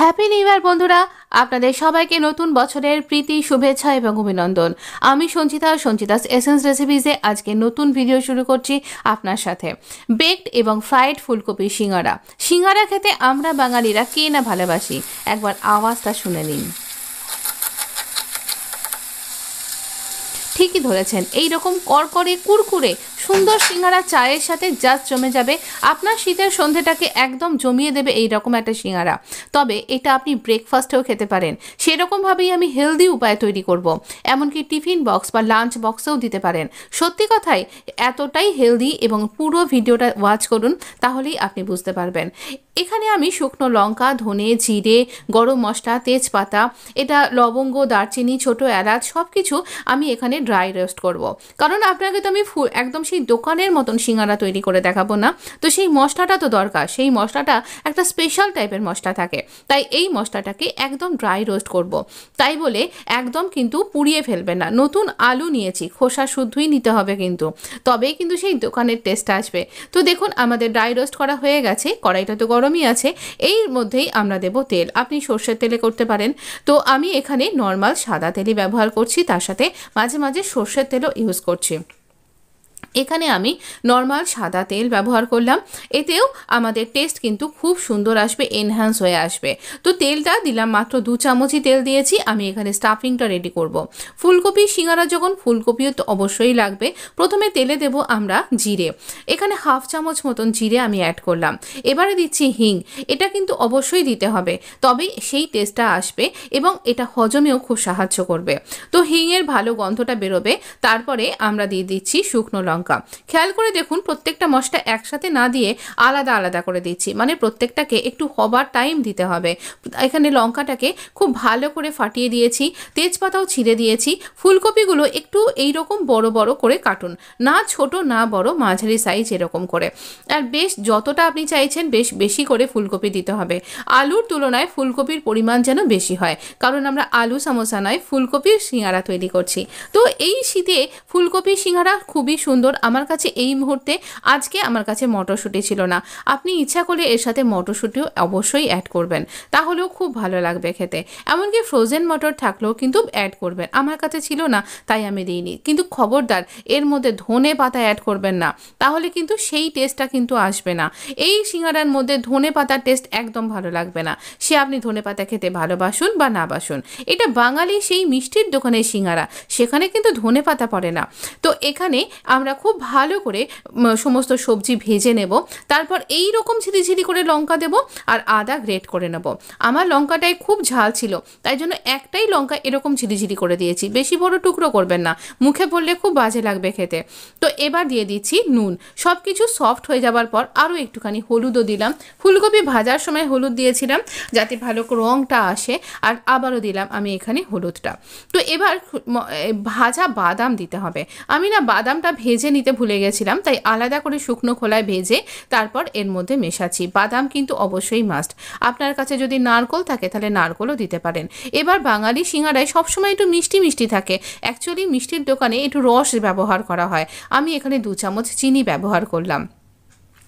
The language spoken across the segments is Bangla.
হ্যাপি নিউ ইয়ার বন্ধুরা, আপনাদের সবাইকে নতুন বছরের প্রীতি শুভেচ্ছা এবং অভিনন্দন। আমি সঞ্চিতাস এসেন্স রেসিপিজে আজকে নতুন ভিডিও শুরু করছি আপনার সাথে। বেকড এবং ফ্রাইড ফুলকপি সিঙ্গারা খেতে আমরা বাঙালিরা কে না ভালোবাসি, একবার আওয়াজটা শুনে নিন। ঠিকই ধরেছেন, এইরকম করকরে কুরকুরে সুন্দর সিঙ্গারা চায়ের সাথে জাস্ট জমে যাবে। আপনার শীতের সন্ধেটাকে একদম জমিয়ে দেবে এই রকম একটা সিঙ্গারা। তবে এটা আপনি ব্রেকফাস্টেও খেতে পারেন, সেরকমভাবেই আমি হেলদি উপায়ে তৈরি করব। এমনকি টিফিন বক্স বা লাঞ্চ বক্সেও দিতে পারেন। সত্যি কথাই এতটাই হেলদি, এবং পুরো ভিডিওটা ওয়াচ করুন, তাহলেই আপনি বুঝতে পারবেন। এখানে আমি শুকনো লঙ্কা, ধনে, জিরে, গরম মশলা, তেজপাতা, এটা লবঙ্গ, দারচিনি, ছোটো এলাচ সব কিছু আমি এখানে ড্রাই রোস্ট করব। কারণ আপনাকে তো আমি একদম সেই দোকানের মতন সিঙ্গারা তৈরি করে দেখাবো না, তো সেই মশলাটা তো দরকার। সেই মশলাটা একটা স্পেশাল টাইপের মশলা থাকে, তাই এই মশলাটাকে একদম ড্রাই রোস্ট করব। তাই বলে একদম কিন্তু পুড়িয়ে ফেলবেন না। নতুন আলু নিয়েছি, খোসা শুদ্ধই নিতে হবে কিন্তু, তবেই কিন্তু সেই দোকানের টেস্ট আসবে। তো দেখুন আমাদের ড্রাই রোস্ট করা হয়ে গেছে, কড়াইটা তো গরমই আছে। এর মধ্যেই আমরা দেব তেল, আপনি সর্ষের তেলে করতে পারেন। তো আমি এখানে নর্মাল সাদা তেলই ব্যবহার করছি, তার সাথে মাঝে মাঝে সর্ষের তেলও ইউজ করছি। এখানে আমি নর্মাল সাদা তেল ব্যবহার করলাম, এতেও আমাদের টেস্ট কিন্তু খুব সুন্দর আসবে, এনহ্যান্স হয়ে আসবে। তো তেলটা দিলাম মাত্র 2 চামচই তেল দিয়েছি। আমি এখানে স্টাফিংটা রেডি করব। ফুলকপি সিঙ্গারা যখন, ফুলকপিও তো অবশ্যই লাগবে। প্রথমে তেলে দেব আমরা জিরে, এখানে 1/2 চামচ মতন জিরে আমি অ্যাড করলাম। এবারে দিচ্ছি হিং, এটা কিন্তু অবশ্যই দিতে হবে, তবেই সেই টেস্টটা আসবে এবং এটা হজমেও খুব সাহায্য করবে। তো হিংয়ের ভালো গন্ধটা বেরোবে। তারপরে আমরা দিয়ে দিচ্ছি শুকনো লঙ্কা। খেয়াল করে দেখুন, প্রত্যেকটা মশলা একসাথে না দিয়ে আলাদা আলাদা করে দিচ্ছি, মানে প্রত্যেকটাকে একটু হবার টাইম দিতে হবে। এখানে লঙ্কাটাকে খুব ভালো করে ফাটিয়ে দিয়েছি, তেজপাতাও ছিঁড়ে দিয়েছি। ফুলকপিগুলো একটু এইরকম বড় বড় করে কাটুন, না ছোট না বড়, মাঝারি সাইজ এরকম করে। আর বেশ যতটা আপনি চাইছেন বেশ বেশি করে ফুলকপি দিতে হবে। আলুর তুলনায় ফুলকপির পরিমাণ যেন বেশি হয়, কারণ আমরা আলু সমোসা নয়, ফুলকপির সিঙ্গারা তৈরি করছি। তো এই শীতে ফুলকপির সিঙ্গারা খুবই সুন্দর। আমার কাছে এই মুহূর্তে আজকে আমার কাছে মটরশুঁটি ছিল না, আপনি ইচ্ছা করলে এর সাথে মটরশুঁটিও অবশ্যই অ্যাড করবেন, তাহলেও খুব ভালো লাগবে খেতে। এমনকি ফ্রোজেন মটর থাকলেও কিন্তু অ্যাড করবেন, আমার কাছে ছিল না তাই আমি দিইনি। কিন্তু খবরদার এর মধ্যে ধনে পাতা অ্যাড করবেন না, তাহলে কিন্তু সেই টেস্টটা কিন্তু আসবে না। এই সিঙ্গারার মধ্যে ধনে পাতার টেস্ট একদম ভালো লাগবে না, সে আপনি ধনে পাতা খেতে ভালোবাসুন বা না বাসুন। এটা বাঙালি সেই মিষ্টির দোকানের সিঙ্গারা, সেখানে কিন্তু ধনে পাতা পড়ে না। তো এখানে আমরা খুব ভালো করে সমস্ত সবজি ভেজে নেব। তারপর এই রকম ঝিরিঝিরি করে লঙ্কা দেব আর আদা গ্রেট করে নেব। আমার লঙ্কাটাই খুব ঝাল ছিল, তাই জন্য একটাই লঙ্কা এরকম ঝিরিঝিরি করে দিয়েছি, বেশি বড় টুকরো করবেন না, মুখে পড়লে খুব বাজে লাগবে খেতে। তো এবার দিয়ে দিচ্ছি নুন। সব কিছু সফট হয়ে যাবার পর আরও একটুখানি হলুদও দিলাম। ফুলকপি ভাজার সময় হলুদ দিয়েছিলাম যাতে ভালো রঙটা আসে, আর আবারও দিলাম আমি এখানে হলুদটা। তো এবার ভাজা বাদাম দিতে হবে। আমি না বাদামটা ভেজে নিতে ভুলে গেছিলাম, তাই আলাদা করে শুকনো খোলায় ভেজে তারপর এর মধ্যে মেশাচ্ছি। বাদাম কিন্তু অবশ্যই মাস্ট। আপনার কাছে যদি নারকোল থাকে তাহলে নারকোলও দিতে পারেন। এবার বাঙালি সিঙ্গারায় সবসময় একটু মিষ্টি মিষ্টি থাকে, অ্যাকচুয়ালি মিষ্টির দোকানে একটু রস ব্যবহার করা হয়। আমি এখানে 2 চামচ চিনি ব্যবহার করলাম।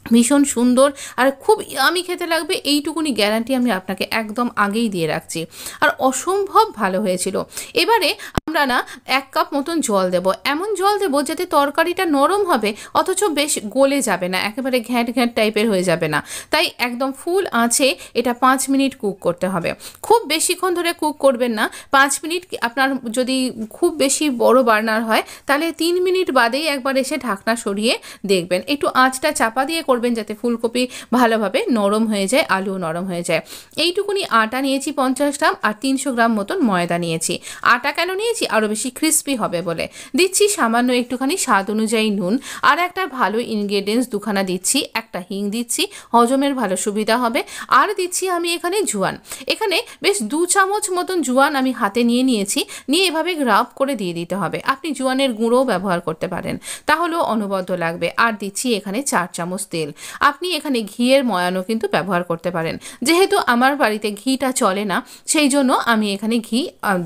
ভীষণ সুন্দর আর খুব ইয়ামি খেতে লাগবে, এইটুকুনি গ্যারান্টি আমি আপনাকে একদম আগেই দিয়ে রাখছি। আর অসম্ভব ভালো হয়েছিল। এবারে আমরা না 1 কাপ মতন জল দেব, এমন জল দেব যাতে তরকারিটা নরম হবে অথচ বেশ গলে যাবে না, একেবারে ঘ্যাঁট ঘ্যাঁট টাইপের হয়ে যাবে না। তাই একদম ফুল আঁচে এটা 5 মিনিট কুক করতে হবে। খুব বেশিক্ষণ ধরে কুক করবেন না, 5 মিনিট। আপনার যদি খুব বেশি বড় বার্নার হয় তাহলে 3 মিনিট বাদেই একবার এসে ঢাকনা সরিয়ে দেখবেন। একটু আঁচটা চাপা দিয়ে করবেন যাতে ফুলকপি ভালোভাবে নরম হয়ে যায়, আলুও নরম হয়ে যায়। এইটুকুনি আটা নিয়েছি 50 গ্রাম, আর 300 গ্রাম মতন ময়দা নিয়েছি। আটা কেন নিয়েছি? আরও বেশি ক্রিস্পি হবে বলে। দিচ্ছি সামান্য একটুখানি স্বাদ অনুযায়ী নুন, আর একটা ভালো ইনগ্রেডিয়েন্টস 2খানা দিচ্ছি। একটা হিং দিচ্ছি, হজমের ভালো সুবিধা হবে। আর দিচ্ছি আমি এখানে জোয়ান। এখানে বেশ 2 চামচ মতন জোয়ান আমি হাতে নিয়েছি, নিয়ে এভাবে গ্রাব করে দিয়ে দিতে হবে। আপনি জোয়ানের গুঁড়োও ব্যবহার করতে পারেন, তাহলেও অনবদ্য লাগবে। আর দিচ্ছি এখানে 4 চামচ তেল। তেল। আপনি এখানে ঘিয়ের ময়ানও কিন্তু ব্যবহার করতে পারেন। যেহেতু আমার বাড়িতে ঘিটা চলে না, সেই জন্য আমি এখানে ঘি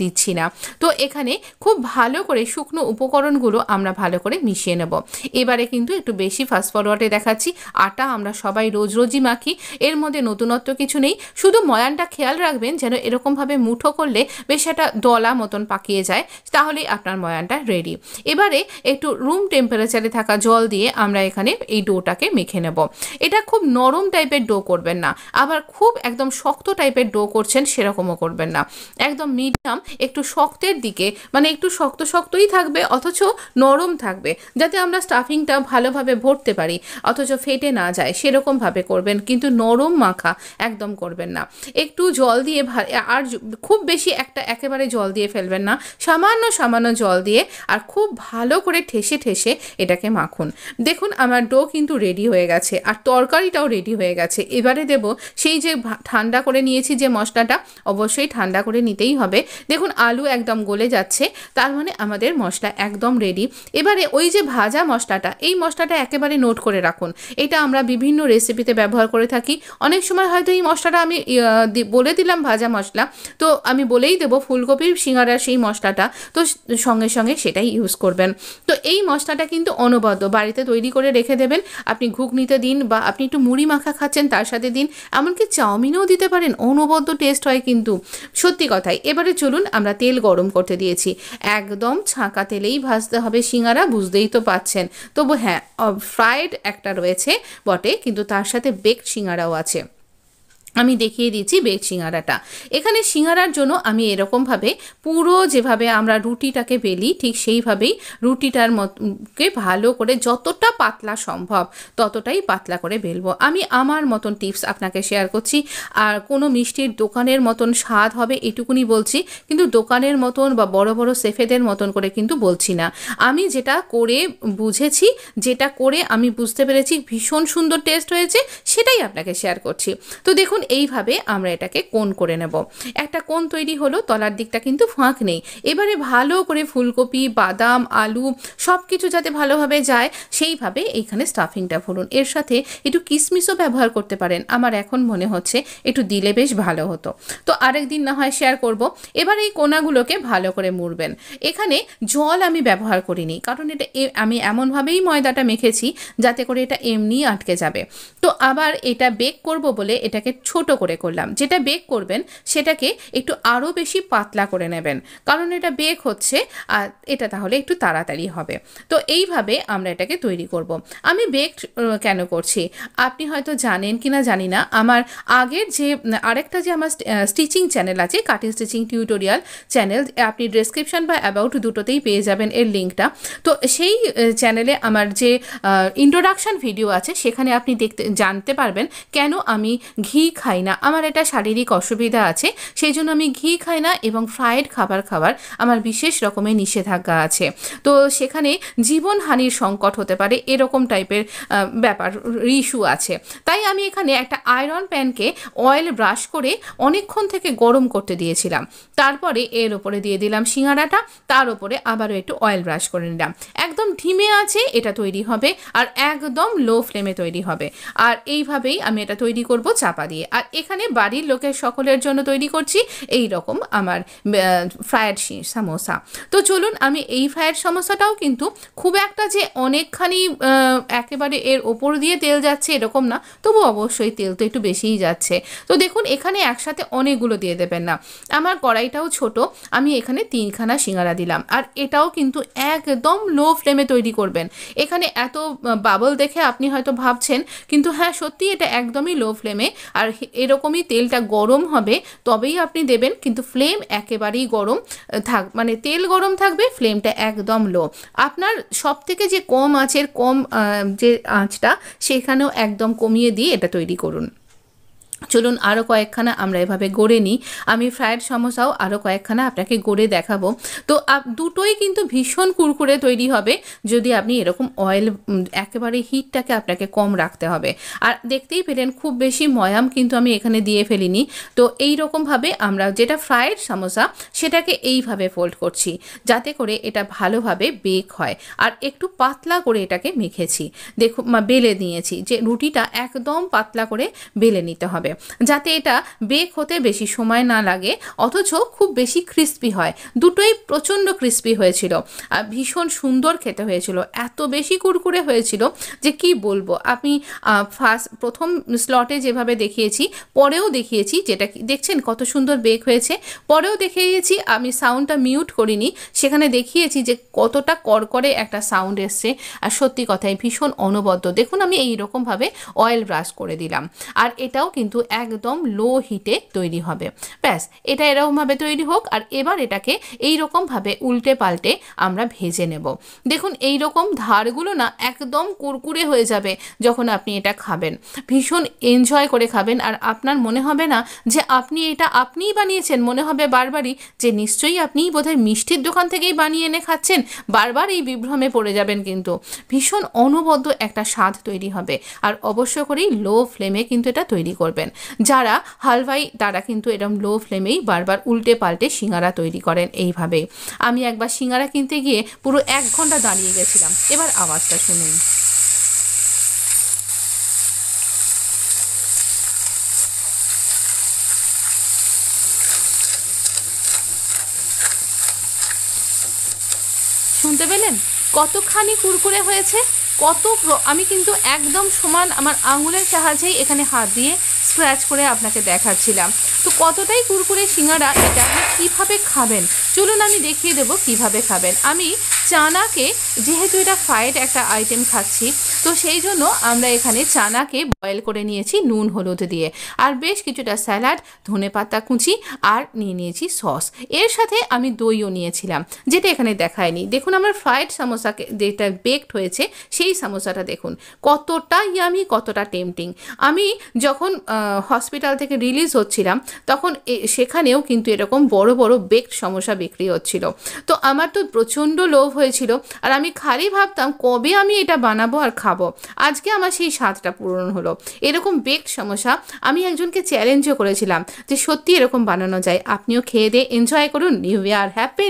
দিচ্ছি না। তো এখানে খুব ভালো করে শুকনো উপকরণগুলো আমরা ভালো করে মিশিয়ে নেব। এবারে কিন্তু একটু বেশি ফাস্ট ফরওয়ার্ডে দেখাচ্ছি। আটা আমরা সবাই রোজ রোজই মাখি, এর মধ্যে নতুনত্ব কিছু নেই। শুধু ময়ানটা খেয়াল রাখবেন যেন এরকমভাবে মুঠো করলে বেশ একটা দলা মতন পাকিয়ে যায়, তাহলেই আপনার ময়ানটা রেডি। এবারে একটু রুম টেম্পারেচারে থাকা জল দিয়ে আমরা এখানে এই ডোটাকে মেখে নেব। এটা খুব নরম টাইপের ডো করবেন না, আবার খুব একদম শক্ত টাইপের ডো করছেন সেরকমও করবেন না। একদম মিডিয়াম একটু শক্তের দিকে, মানে একটু শক্ত শক্তই থাকবে অথচ নরম থাকবে, যাতে আমরা স্টাফিংটা ভালোভাবে ভরতে পারি অথচ ফেটে না যায়, সেরকমভাবে করবেন। কিন্তু নরম মাখা একদম করবেন না। একটু জল দিয়ে আর খুব বেশি একেবারে জল দিয়ে ফেলবেন না, সামান্য সামান্য জল দিয়ে আর খুব ভালো করে ঠেসে ঠেসে এটাকে মাখুন। দেখুন আমার ডো কিন্তু রেডি হয়ে গেছে আর তরকারিটাও রেডি হয়ে গেছে। এবারে দেব সেই যে ঠান্ডা করে নিয়েছি যে মশলাটা, অবশ্যই ঠান্ডা করে নিতেই হবে। দেখুন আলু একদম গলে যাচ্ছে, তার মানে আমাদের মশলা একদম রেডি। এবারে ওই যে ভাজা মশলাটা, এই মশলাটা একেবারে নোট করে রাখুন। এটা আমরা বিভিন্ন রেসিপিতে ব্যবহার করে থাকি। অনেক সময় হয়তো এই মশলাটা আমি বলে দিলাম ভাজা মশলা, তো আমি বলেই দেবো ফুলকপির সিঙ্গারার সেই মশলাটা, তো সঙ্গে সঙ্গে সেটাই ইউজ করবেন। তো এই মশলাটা কিন্তু অনবদ্য বাড়িতে তৈরি করে রেখে দেবেন। আপনি ঘুগনিতে দিন বা আপনি একটু মুড়ি মাখা খাচ্ছেন তার সাথে দিন, এমনকি চাউমিনেও দিতে পারেন, অনবদ্য টেস্ট হয় কিন্তু, সত্যি কথাই। এবারে চলুন, আমরা তেল গরম করতে দিয়েছি, একদম ছাঁকা তেলেই ভাজতে হবে সিঙ্গারা, বুঝতেই তো পাচ্ছেন। তবু হ্যাঁ, ফ্রাইড একটা রয়েছে বটে, কিন্তু তার সাথে বেকড সিঙ্গারাও আছে। আমি দেখিয়ে দিচ্ছি বেক সিঙ্গারাটা। এখানে সিঙ্গারার জন্য আমি এরকমভাবে পুরো যেভাবে আমরা রুটিটাকে বেলি ঠিক সেইভাবেই রুটিটার মতকে ভালো করে যতটা পাতলা সম্ভব ততটাই পাতলা করে বেলবো। আমি আমার মতন টিপস আপনাকে শেয়ার করছি। আর কোনো মিষ্টির দোকানের মতন স্বাদ হবে এটুকুনি বলছি, কিন্তু দোকানের মতন বা বড় বড় সেফেদের মতন করে কিন্তু বলছি না। আমি যেটা করে বুঝেছি, যেটা করে আমি বুঝতে পেরেছি ভীষণ সুন্দর টেস্ট হয়েছে, সেটাই আপনাকে শেয়ার করছি। তো দেখুন এইভাবে আমরা এটাকে কোণ করে নেব। একটা কোণ তৈরি হলো, তলার দিকটা কিন্তু ফাঁক নেই। এবারে ভালো করে ফুলকপি, বাদাম, আলু সব কিছু যাতে ভালোভাবে যায় সেইভাবে এইখানে স্টাফিংটা ভরুন। এর সাথে একটু কিশমিশও ব্যবহার করতে পারেন, আমার এখন মনে হচ্ছে একটু দিলে বেশ ভালো হতো, তো আরেকদিন না হয় শেয়ার করব। এবার এই কোণাগুলোকে ভালো করে মুড়বেন। এখানে জল আমি ব্যবহার করিনি, কারণ এটা আমি এমনভাবেই ময়দাটা মেখেছি যাতে করে এটা এমনি আটকে যাবে। তো আবার এটা বেক করব বলে এটাকে ছোট করে করলাম। যেটা বেক করবেন সেটাকে একটু আরও বেশি পাতলা করে নেবেন, কারণ এটা বেক হচ্ছে আর এটা তাহলে একটু তাড়াতাড়ি হবে। তো এইভাবে আমরা এটাকে তৈরি করব। আমি বেক কেন করছি আপনি হয়তো জানেন কিনা জানি না, আমার আগের যে আরেকটা যে আমার স্টিচিং চ্যানেল আছে, কাটিং স্টিচিং টিউটোরিয়াল চ্যানেল, আপনি ডেসক্রিপশন বা অ্যাবাউট দুটোতেই পেয়ে যাবেন এর লিঙ্কটা। তো সেই চ্যানেলে আমার যে ইন্ট্রোডাকশন ভিডিও আছে সেখানে আপনি জানতে পারবেন কেন আমি ঘি খাই না। আমার এটা শারীরিক অসুবিধা আছে, সেই জন্য আমি ঘি খাই না এবং ফ্রাইড খাবার আমার বিশেষ রকমের নিষেধাজ্ঞা আছে। তো সেখানে জীবনহানির সংকট হতে পারে, এরকম টাইপের ব্যাপার ইস্যু আছে। তাই আমি এখানে একটা আয়রন প্যানকে অয়েল ব্রাশ করে অনেকক্ষণ থেকে গরম করতে দিয়েছিলাম। তারপরে এর ওপরে দিয়ে দিলাম সিঙ্গারাটা, তার ওপরে আবারও একটু অয়েল ব্রাশ করে নিলাম। একদম ধিমে আছে এটা তৈরি হবে আর একদম লো ফ্লেমে তৈরি হবে। আর এইভাবেই আমি এটা তৈরি করব চাপা দিয়ে। আর এখানে বাড়ির লোকের সকলের জন্য তৈরি করছি এই রকম আমার ফ্রায়েড সামোসা। তো চলুন, আমি এই ফ্রায়েড সমোসাটাও কিন্তু খুব একটা যে অনেকখানি একেবারে এর ওপর দিয়ে তেল যাচ্ছে এরকম না, তবু অবশ্যই তেল তো একটু বেশিই যাচ্ছে। তো দেখুন এখানে একসাথে অনেকগুলো দিয়ে দেবেন না, আমার কড়াইটাও ছোট, আমি এখানে 3খানা সিঙ্গারা দিলাম। আর এটাও কিন্তু একদম লো ফ্লেমে তৈরি করবেন। এখানে এত বাবল দেখে আপনি হয়তো ভাবছেন, কিন্তু হ্যাঁ সত্যি এটা একদমই লো ফ্লেমে। আর এরকমই তেলটা গরম হবে তবেই আপনি দেবেন, কিন্তু ফ্লেম একেবারেই গরম মানে তেল গরম থাকবে, ফ্লেমটা একদম লো। আপনার সব থেকে যে কম যে আঁচটা সেখানেও একদম কমিয়ে দিয়ে এটা তৈরি করুন। চলুন আরও কয়েকখানা আমরা এভাবে গড়ে নিই। আমি ফ্রায়েড সমোসাও আরও কয়েকখানা আপনাকে গড়ে দেখাবো। তো দুটোই কিন্তু ভীষণ কুরকুরে তৈরি হবে যদি আপনি এরকম অয়েল একেবারে হিটটাকে আপনাকে কম রাখতে হবে। আর দেখতেই পেলেন খুব বেশি ময়াম কিন্তু আমি এখানে দিয়ে ফেলিনি। তো এই রকমভাবে আমরা যেটা ফ্রায়েড সমোসা সেটাকে এইভাবে ফোল্ড করছি যাতে করে এটা ভালোভাবে বেক হয়। আর একটু পাতলা করে এটাকে মেখেছি, দেখুন বেলে নিয়েছি, যে রুটিটা একদম পাতলা করে বেলে নিতে হবে যাতে এটা বেক হতে বেশি সময় না লাগে, অথচ খুব বেশি ক্রিস্পি হয়। দুটোই প্রচণ্ড ক্রিস্পি হয়েছিল আর ভীষণ সুন্দর খেতে হয়েছিল, এত বেশি কুরকুরে হয়েছিল যে কি বলবো। আমি প্রথম স্লটে যেভাবে দেখিয়েছি পরেও দেখিয়েছি, যেটা দেখছেন কত সুন্দর বেক হয়েছে, পরেও দেখিয়েছি, আমি সাউন্ডটা মিউট করিনি, সেখানে দেখিয়েছি যে কতটা করকরে একটা সাউন্ড এসছে। আর সত্যি কথাই ভীষণ অনবদ্য। দেখুন আমি এইরকমভাবে অয়েল ব্রাশ করে দিলাম, আর এটাও কিন্তু একদম লো হিটে তৈরি হবে। ব্যাস, এটা এরকমভাবে তৈরি হোক। আর এবার এটাকে এইরকমভাবে উল্টে পাল্টে আমরা ভেজে নেব। দেখুন এইরকম ধারগুলো না একদম কুরকুরে হয়ে যাবে যখন আপনি এটা খাবেন, ভীষণ এনজয় করে খাবেন। আর আপনার মনে হবে না যে আপনি এটা আপনিই বানিয়েছেন, মনে হবে বারবারই যে নিশ্চয়ই আপনিই বোধহয় মিষ্টির দোকান থেকেই বানিয়ে এনে খাচ্ছেন। বারবার এই বিভ্রমে পড়ে যাবেন, কিন্তু ভীষণ অনবদ্য একটা স্বাদ তৈরি হবে। আর অবশ্য করেই লো ফ্লেমে কিন্তু এটা তৈরি করবেন। যারা হালওয়াই তারা কিন্তু এরকম লো ফ্লেমেই বারবার উল্টে পাল্টে সিঙ্গারা তৈরি করেন এইভাবে। আমি একবার সিঙ্গারা কিনতে গিয়ে পুরো 1 ঘন্টা দাঁড়িয়ে গেছিলাম। এবার আওয়াজটা শুনুন। শুনতে পেলেন কতখানি কুরকুরে হয়েছে? আমি কিন্তু একদম সমান আমার আঙুলের সাহায্যেই এখানে হাত দিয়ে স্ক্র্যাচ করে আপনাকে দেখাচ্ছিলাম। তো কতটাই কুরকুরে সিঙ্গারা, এটা আপনি কীভাবে খাবেন চলুন আমি দেখিয়ে দেবো কিভাবে খাবেন। আমি চানাকে, যেহেতু এটা ফ্রাইড একটা আইটেম খাচ্ছি, তো সেই জন্য আমরা এখানে চানাকে বয়েল করে নিয়েছি নুন হলুদ দিয়ে, আর বেশ কিছুটা স্যালাড, ধনেপাতা কুচি, আর নিয়ে নিয়েছি সস। এর সাথে আমি দইও নিয়েছিলাম, যেটা এখানে দেখায়নি। দেখুন আমার ফ্রাইড সমোসাকে যেটা বেকড হয়েছে সেই সমোসাটা দেখুন কতটা ইয়ামি, কতটা টেম্পটিং। আমি যখন হসপিটাল থেকে রিলিজ হচ্ছিলাম তখন সেখানেও কিন্তু এরকম বড় বড় বেকড সমোসা বিক্রি হচ্ছিল। তো আমার তো প্রচণ্ড লোভ হয়েছিল, আর আমি খালি ভাবতাম কবে আমি এটা বানাবো আর খাবো। আজকে আমার সেই স্বাদটা পূরণ হলো। এরকম বেকড সমোসা আমি একজনকে চ্যালেঞ্জও করেছিলাম যে সত্যি এরকম বানানো যায়, আপনিও খেয়ে দিয়ে এনজয় করুন। New year happy.